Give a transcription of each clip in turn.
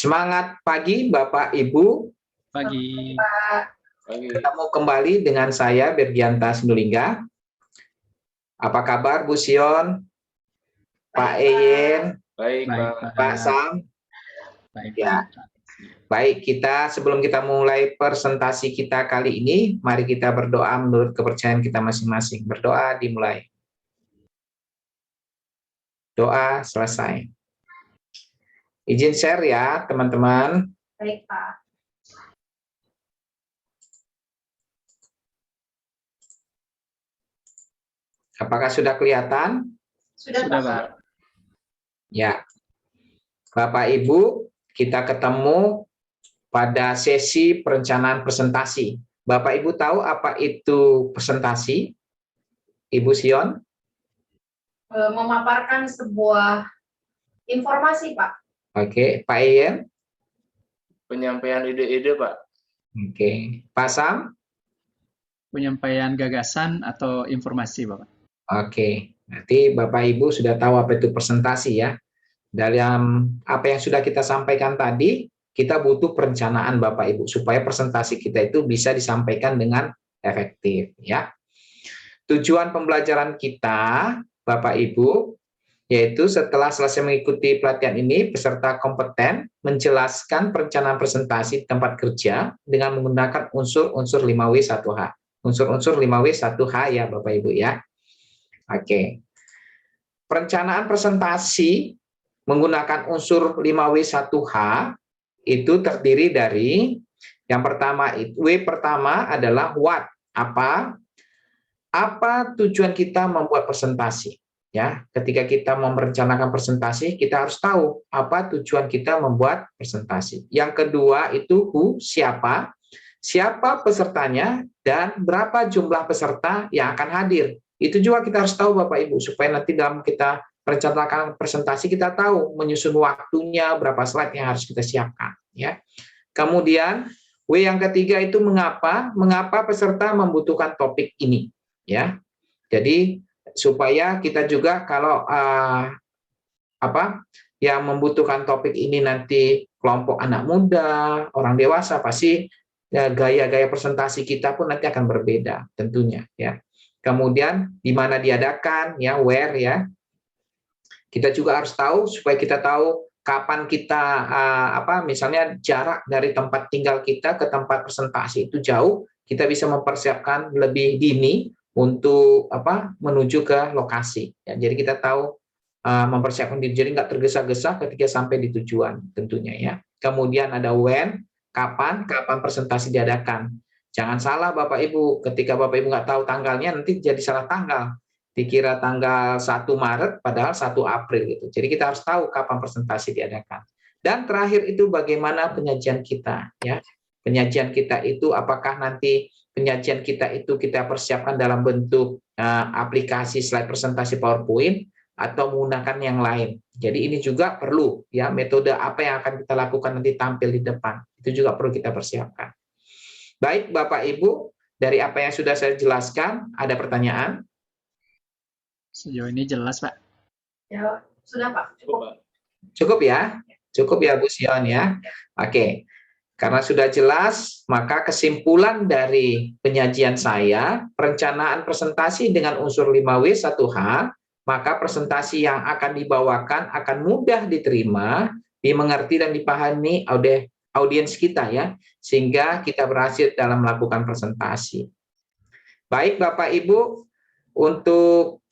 Semangat pagi Bapak Ibu. Pagi. Ketemu kembali dengan saya Bergianta Sindulingga. Apa kabar Bu Sion? Pak Eyen? Baik, Pak Sam? Baik, Ya. Baik, sebelum kita mulai presentasi kita kali ini, mari kita berdoa menurut kepercayaan kita masing-masing. Berdoa dimulai. Doa selesai. Izin share ya, teman-teman. Baik, Pak. Apakah sudah kelihatan? Sudah, Pak. Ya. Bapak Ibu, kita ketemu pada sesi perencanaan presentasi. Bapak Ibu tahu apa itu presentasi? Ibu Sion? Memaparkan sebuah informasi, Pak. Oke, Pak Ian? Penyampaian ide-ide, Pak. Oke, Pak Sam? Penyampaian gagasan atau informasi, Bapak. Oke, nanti Bapak Ibu sudah tahu apa itu presentasi ya. Dalam apa yang sudah kita sampaikan tadi, kita butuh perencanaan Bapak Ibu supaya presentasi kita itu bisa disampaikan dengan efektif ya. Tujuan pembelajaran kita, Bapak Ibu, yaitu setelah selesai mengikuti pelatihan ini, peserta kompeten menjelaskan perencanaan presentasi di tempat kerja dengan menggunakan unsur-unsur 5W1H. Unsur-unsur 5W1H ya Bapak Ibu ya. Oke. Perencanaan presentasi menggunakan unsur 5W1H itu terdiri dari yang pertama, W pertama adalah what, apa tujuan kita membuat presentasi. Ya, ketika kita merencanakan presentasi, kita harus tahu apa tujuan kita membuat presentasi. Yang kedua itu who, siapa pesertanya, dan berapa jumlah peserta yang akan hadir. Itu juga kita harus tahu Bapak Ibu, supaya nanti dalam kita merencanakan presentasi, kita tahu menyusun waktunya, berapa slide yang harus kita siapkan. Ya. Kemudian, W yang ketiga itu mengapa peserta membutuhkan topik ini. Ya, jadi supaya kita juga kalau yang membutuhkan topik ini nanti kelompok anak muda, orang dewasa, pasti ya, gaya-gaya presentasi kita pun nanti akan berbeda tentunya ya. Kemudian di mana diadakan ya, where ya. Kita juga harus tahu supaya kita tahu kapan kita misalnya jarak dari tempat tinggal kita ke tempat presentasi itu jauh, kita bisa mempersiapkan lebih dini untuk menuju ke lokasi. Ya, jadi kita tahu mempersiapkan diri, jadi nggak tergesa-gesa ketika sampai di tujuan tentunya ya. Kemudian ada when, kapan presentasi diadakan. Jangan salah Bapak Ibu, ketika Bapak Ibu nggak tahu tanggalnya nanti jadi salah tanggal. Dikira tanggal 1 Maret padahal 1 April gitu. Jadi kita harus tahu kapan presentasi diadakan. Dan terakhir itu bagaimana penyajian kita ya. Penyajian kita itu apakah nanti penyajian kita itu kita persiapkan dalam bentuk aplikasi slide presentasi PowerPoint atau menggunakan yang lain. Jadi ini juga perlu ya, metode apa yang akan kita lakukan nanti tampil di depan. Itu juga perlu kita persiapkan. Baik Bapak Ibu, dari apa yang sudah saya jelaskan, ada pertanyaan? Sejauh ini jelas, Pak. Ya, sudah Pak. Cukup ya? Cukup ya Bu Sion ya? Oke. Karena sudah jelas, maka kesimpulan dari penyajian saya, perencanaan presentasi dengan unsur 5W1H, maka presentasi yang akan dibawakan akan mudah diterima, dimengerti dan dipahami oleh audiens kita ya, sehingga kita berhasil dalam melakukan presentasi. Baik Bapak Ibu, untuk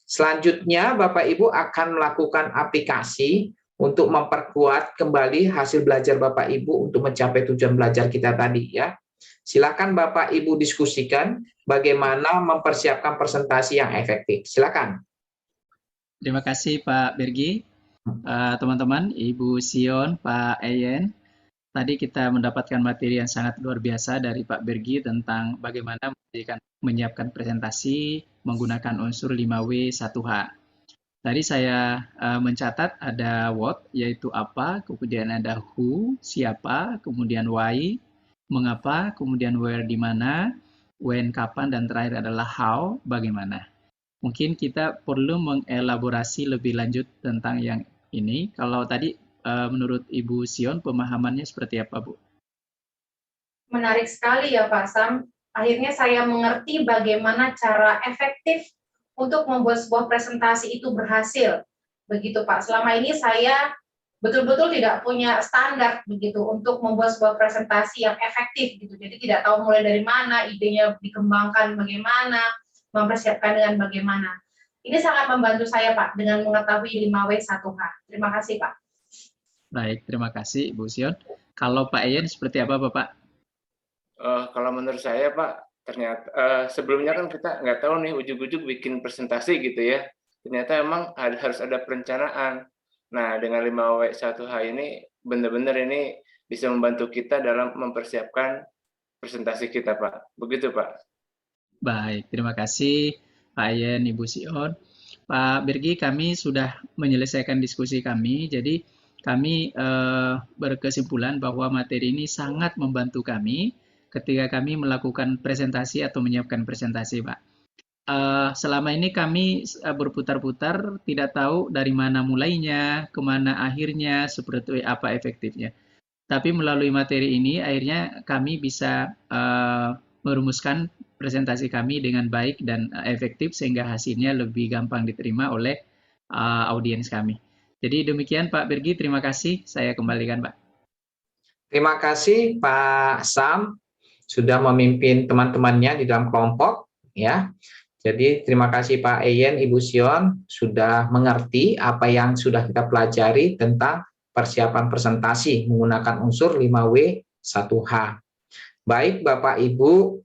selanjutnya Bapak Ibu akan melakukan aplikasi untuk memperkuat kembali hasil belajar Bapak Ibu untuk mencapai tujuan belajar kita tadi ya. Silakan Bapak Ibu diskusikan bagaimana mempersiapkan presentasi yang efektif. Silakan. Terima kasih Pak Bergi. Teman-teman, Ibu Sion, Pak Eyen. Tadi kita mendapatkan materi yang sangat luar biasa dari Pak Bergi tentang bagaimana menyiapkan presentasi menggunakan unsur 5W1H. Tadi saya mencatat ada what, yaitu apa, kemudian ada who, siapa, kemudian why, mengapa, kemudian where, di mana, when, kapan, dan terakhir adalah how, bagaimana. Mungkin kita perlu mengelaborasi lebih lanjut tentang yang ini. Kalau tadi menurut Ibu Sion pemahamannya seperti apa, Bu? Menarik sekali ya Pak Sam. Akhirnya saya mengerti bagaimana cara efektif untuk membuat sebuah presentasi itu berhasil. Begitu Pak. Selama ini saya betul-betul tidak punya standar begitu untuk membuat sebuah presentasi yang efektif gitu. Jadi tidak tahu mulai dari mana, idenya dikembangkan bagaimana, mempersiapkan dengan bagaimana. Ini sangat membantu saya Pak dengan mengetahui 5W1H. Terima kasih Pak. Baik, terima kasih Ibu Sion. Kalau Pak Eyen seperti apa Bapak? Kalau menurut saya Pak, ternyata sebelumnya kan kita nggak tahu nih ujuk-ujuk bikin presentasi gitu ya. Ternyata emang harus ada perencanaan. Nah, dengan 5W1H ini benar-benar ini bisa membantu kita dalam mempersiapkan presentasi kita Pak. Begitu Pak. Baik, terima kasih Pak Eyen, Ibu Sion. Pak Birgi, kami sudah menyelesaikan diskusi kami, jadi kami berkesimpulan bahwa materi ini sangat membantu kami ketika kami melakukan presentasi atau menyiapkan presentasi, Pak. Selama ini kami berputar-putar, tidak tahu dari mana mulainya, kemana akhirnya, seperti apa efektifnya. Tapi melalui materi ini, akhirnya kami bisa merumuskan presentasi kami dengan baik dan efektif, sehingga hasilnya lebih gampang diterima oleh audiens kami. Jadi demikian Pak Birgi, terima kasih. Saya kembalikan Pak. Terima kasih Pak Sam sudah memimpin teman-temannya di dalam kelompok ya. Jadi terima kasih Pak Eyen, Ibu Sion sudah mengerti apa yang sudah kita pelajari tentang persiapan presentasi menggunakan unsur 5W1H. Baik Bapak Ibu,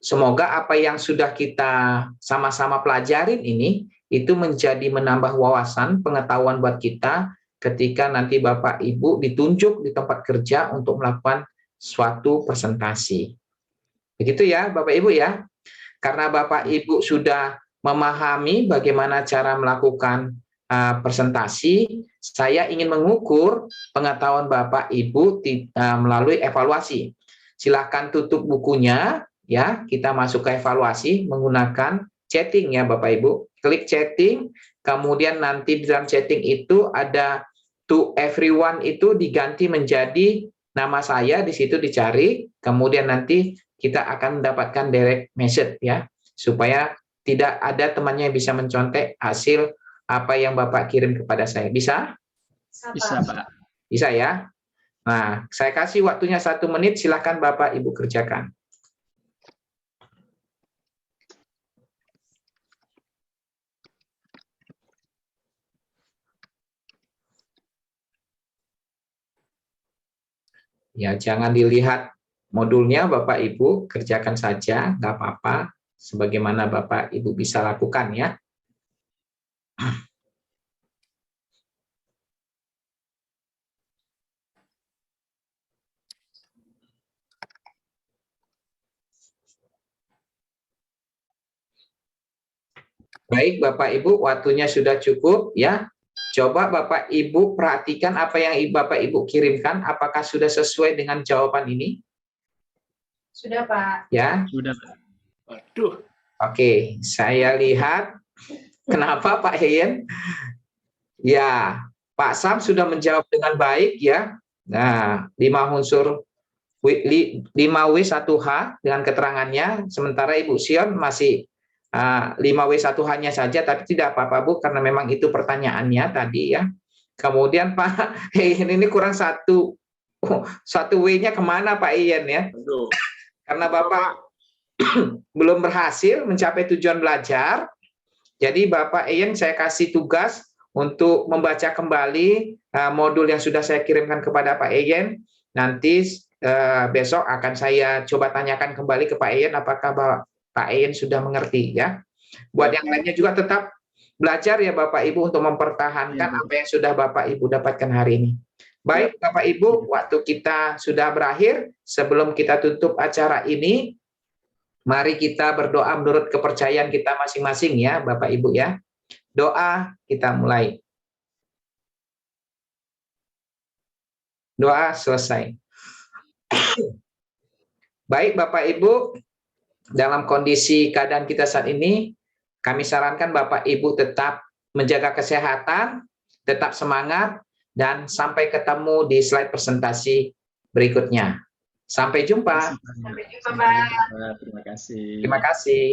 semoga apa yang sudah kita sama-sama pelajarin ini itu menjadi menambah wawasan pengetahuan buat kita ketika nanti Bapak Ibu ditunjuk di tempat kerja untuk melakukan suatu presentasi. Begitu ya Bapak Ibu ya. Karena Bapak Ibu sudah memahami bagaimana cara melakukan presentasi, saya ingin mengukur pengetahuan Bapak Ibu melalui evaluasi. Silakan tutup bukunya ya, kita masuk ke evaluasi menggunakan chatting ya Bapak Ibu. Klik chatting, kemudian nanti di dalam chatting itu ada to everyone itu diganti menjadi nama saya, di situ dicari, kemudian nanti kita akan mendapatkan direct message ya, supaya tidak ada temannya yang bisa mencontek hasil apa yang Bapak kirim kepada saya. Bisa? Bisa Pak. Bisa ya? Nah, saya kasih waktunya 1 menit, silakan Bapak Ibu kerjakan. Ya, jangan dilihat modulnya Bapak Ibu, kerjakan saja, nggak apa-apa, sebagaimana Bapak Ibu bisa lakukan ya. Baik Bapak Ibu, waktunya sudah cukup ya. Coba Bapak Ibu perhatikan apa yang Bapak Ibu kirimkan, apakah sudah sesuai dengan jawaban ini? Sudah Pak. Ya. Sudah Pak. Waduh. Oke, saya lihat. Kenapa Pak Eyen? Ya, Pak Sam sudah menjawab dengan baik ya. Nah, 5W1H dengan keterangannya, sementara Ibu Sion masih 5W1H-nya saja, tapi tidak apa-apa Bu, karena memang itu pertanyaannya tadi ya. Kemudian Pak Eyen ini kurang satu W-nya kemana Pak Eyen ya? Aduh. Karena Bapak belum berhasil mencapai tujuan belajar, jadi Bapak Eyen saya kasih tugas untuk membaca kembali modul yang sudah saya kirimkan kepada Pak Eyen. Nanti besok akan saya coba tanyakan kembali ke Pak Eyen apakah Pak Eyen sudah mengerti ya. Buat yang lainnya juga tetap belajar ya Bapak Ibu untuk mempertahankan apa yang sudah Bapak Ibu dapatkan hari ini. Baik Bapak Ibu, waktu kita sudah berakhir. Sebelum kita tutup acara ini, mari kita berdoa menurut kepercayaan kita masing-masing ya Bapak Ibu ya. Doa kita mulai. Doa selesai. Baik Bapak Ibu, dalam kondisi keadaan kita saat ini, kami sarankan Bapak Ibu tetap menjaga kesehatan, Tetap semangat dan sampai ketemu di slide presentasi berikutnya. Sampai jumpa. Sampai jumpa, Pak. Terima kasih. Terima kasih.